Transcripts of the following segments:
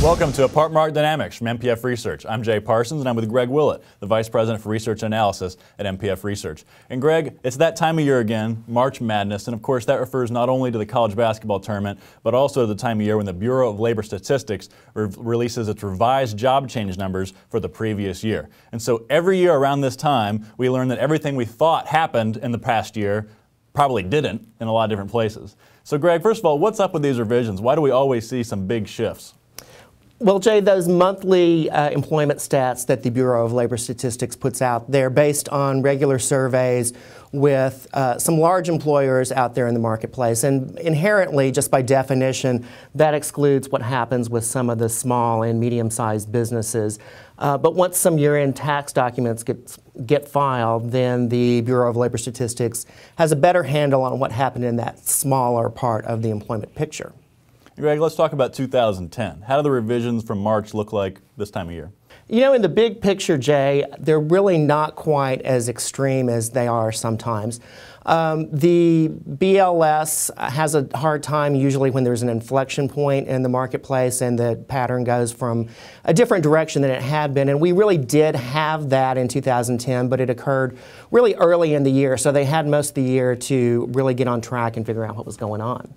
Welcome to Apartment Market Dynamics from MPF Research. I'm Jay Parsons, and I'm with Greg Willett, the Vice President for Research and Analysis at MPF Research. And Greg, it's that time of year again, March Madness, and of course that refers not only to the college basketball tournament, but also to the time of year when the Bureau of Labor Statistics releases its revised job change numbers for the previous year. And so every year around this time, we learn that everything we thought happened in the past year probably didn't in a lot of different places. So Greg, first of all, what's up with these revisions? Why do we always see some big shifts? Well, Jay, those monthly employment stats that the Bureau of Labor Statistics puts out, they're based on regular surveys with some large employers out there in the marketplace. And inherently, just by definition, that excludes what happens with some of the small and medium-sized businesses. But once some year-end tax documents get filed, then the Bureau of Labor Statistics has a better handle on what happened in that smaller part of the employment picture. Greg, let's talk about 2010. How do the revisions from March look like this time of year? You know, in the big picture, Jay, they're really not quite as extreme as they are sometimes. The BLS has a hard time usually when there's an inflection point in the marketplace and the pattern goes from a different direction than it had been. And we really did have that in 2010, but it occurred really early in the year. So they had most of the year to really get on track and figure out what was going on.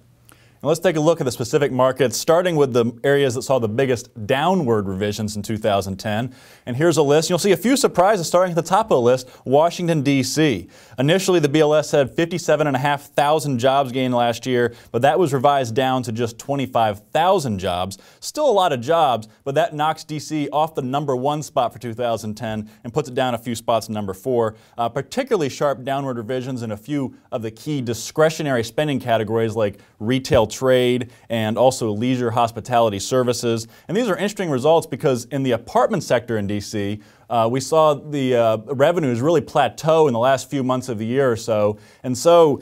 And let's take a look at the specific markets, starting with the areas that saw the biggest downward revisions in 2010. And here's a list. You'll see a few surprises starting at the top of the list, Washington, D.C. Initially, the BLS had 57,500 jobs gained last year, but that was revised down to just 25,000 jobs. Still a lot of jobs, but that knocks D.C. off the #1 spot for 2010 and puts it down a few spots to #4. Particularly sharp downward revisions in a few of the key discretionary spending categories like retail, trade, and also leisure hospitality services. And these are interesting results because in the apartment sector in D.C., we saw the revenues really plateau in the last few months of the year or so. And so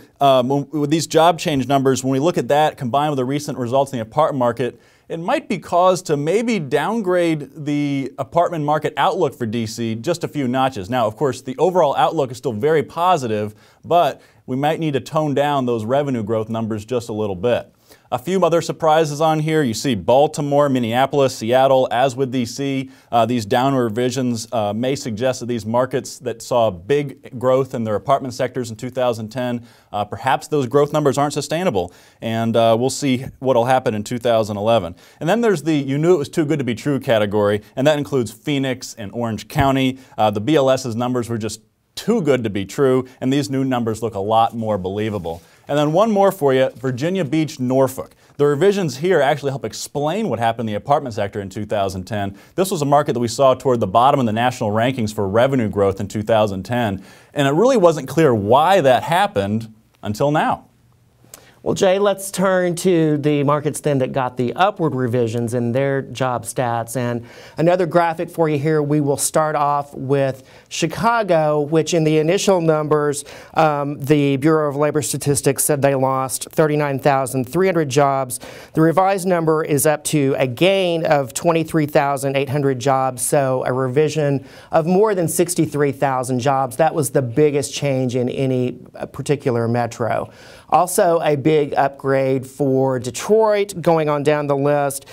with these job change numbers, when we look at that combined with the recent results in the apartment market, it might be cause to maybe downgrade the apartment market outlook for D.C. just a few notches. Now, of course, the overall outlook is still very positive, but we might need to tone down those revenue growth numbers just a little bit. A few other surprises on here. You see Baltimore, Minneapolis, Seattle, as with D.C. These downward revisions may suggest that these markets that saw big growth in their apartment sectors in 2010, perhaps those growth numbers aren't sustainable. And we'll see what will happen in 2011. And then there's the you knew it was too good to be true category, and that includes Phoenix and Orange County. The BLS's numbers were just too good to be true, and these new numbers look a lot more believable. And then one more for you, Virginia Beach, Norfolk. The revisions here actually help explain what happened in the apartment sector in 2010. This was a market that we saw toward the bottom of the national rankings for revenue growth in 2010, and it really wasn't clear why that happened until now. Well, Jay, let's turn to the markets then that got the upward revisions in their job stats. And another graphic for you here, we will start off with Chicago, which in the initial numbers, the Bureau of Labor Statistics said they lost 39,300 jobs. The revised number is up to a gain of 23,800 jobs, so a revision of more than 63,000 jobs. That was the biggest change in any particular metro. Also, a big upgrade for Detroit, going on down the list.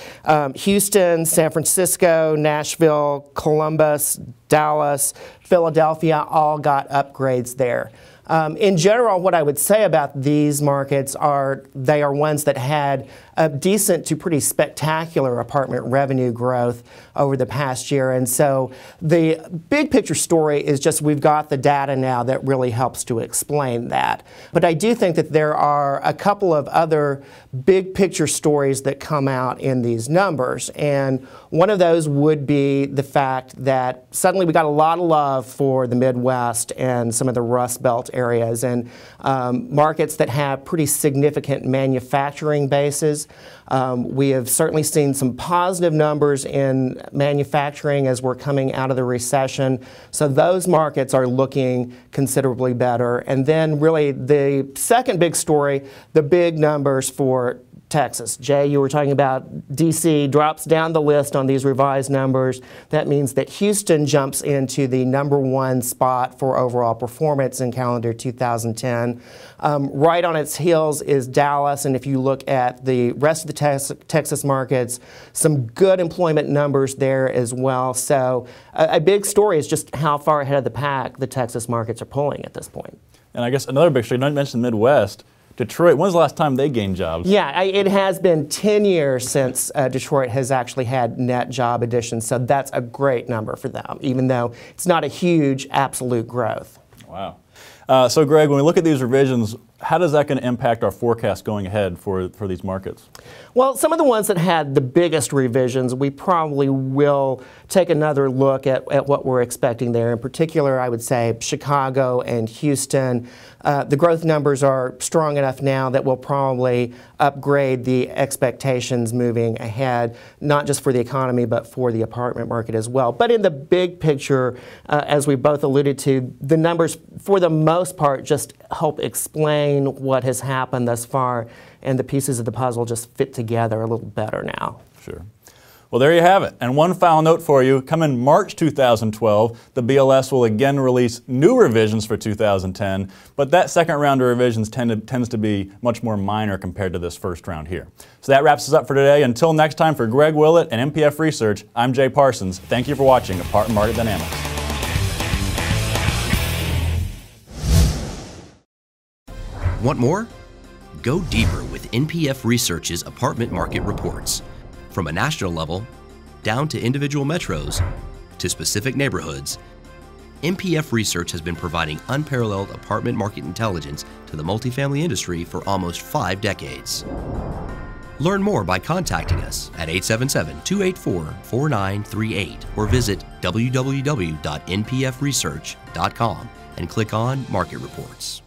Houston, San Francisco, Nashville, Columbus, Dallas, Philadelphia all got upgrades there. In general, what I would say about these markets are they are ones that had a decent to pretty spectacular apartment revenue growth over the past year. And so the big picture story is just we've got the data now that really helps to explain that. But I do think that there are a couple of other big picture stories that come out in these numbers. And one of those would be the fact that suddenly we got a lot of love for the Midwest and some of the Rust Belt areas and markets that have pretty significant manufacturing bases. We have certainly seen some positive numbers in manufacturing as we're coming out of the recession. So those markets are looking considerably better. And then really the second big story, the big numbers for Texas. Jay, you were talking about DC drops down the list on these revised numbers. That means that Houston jumps into the #1 spot for overall performance in calendar 2010. Right on its heels is Dallas, and if you look at the rest of the Texas markets, some good employment numbers there as well. So a big story is just how far ahead of the pack the Texas markets are pulling at this point. And I guess another big story, you mentioned the Midwest. Detroit, when's the last time they gained jobs? Yeah, it has been 10 years since Detroit has actually had net job additions, so that's a great number for them, even though it's not a huge absolute growth. Wow. So Greg, when we look at these revisions, how is that going to impact our forecast going ahead for these markets? Well, some of the ones that had the biggest revisions, we probably will take another look at what we're expecting there. In particular, I would say Chicago and Houston. The growth numbers are strong enough now that we'll probably upgrade the expectations moving ahead, not just for the economy, but for the apartment market as well. But in the big picture, as we both alluded to, the numbers, for the most part, just help explain what has happened thus far, and the pieces of the puzzle just fit together a little better now. Sure. Well, there you have it. And one final note for you. Come in March 2012, the BLS will again release new revisions for 2010, but that second round of revisions tends to be much more minor compared to this first round here. So that wraps us up for today. Until next time, for Greg Willett and MPF Research, I'm Jay Parsons. Thank you for watching Apartment Market Dynamics. Want more? Go deeper with NPF Research's apartment market reports. From a national level, down to individual metros, to specific neighborhoods, NPF Research has been providing unparalleled apartment market intelligence to the multifamily industry for almost 5 decades. Learn more by contacting us at 877-284-4938 or visit www.npfresearch.com and click on Market Reports.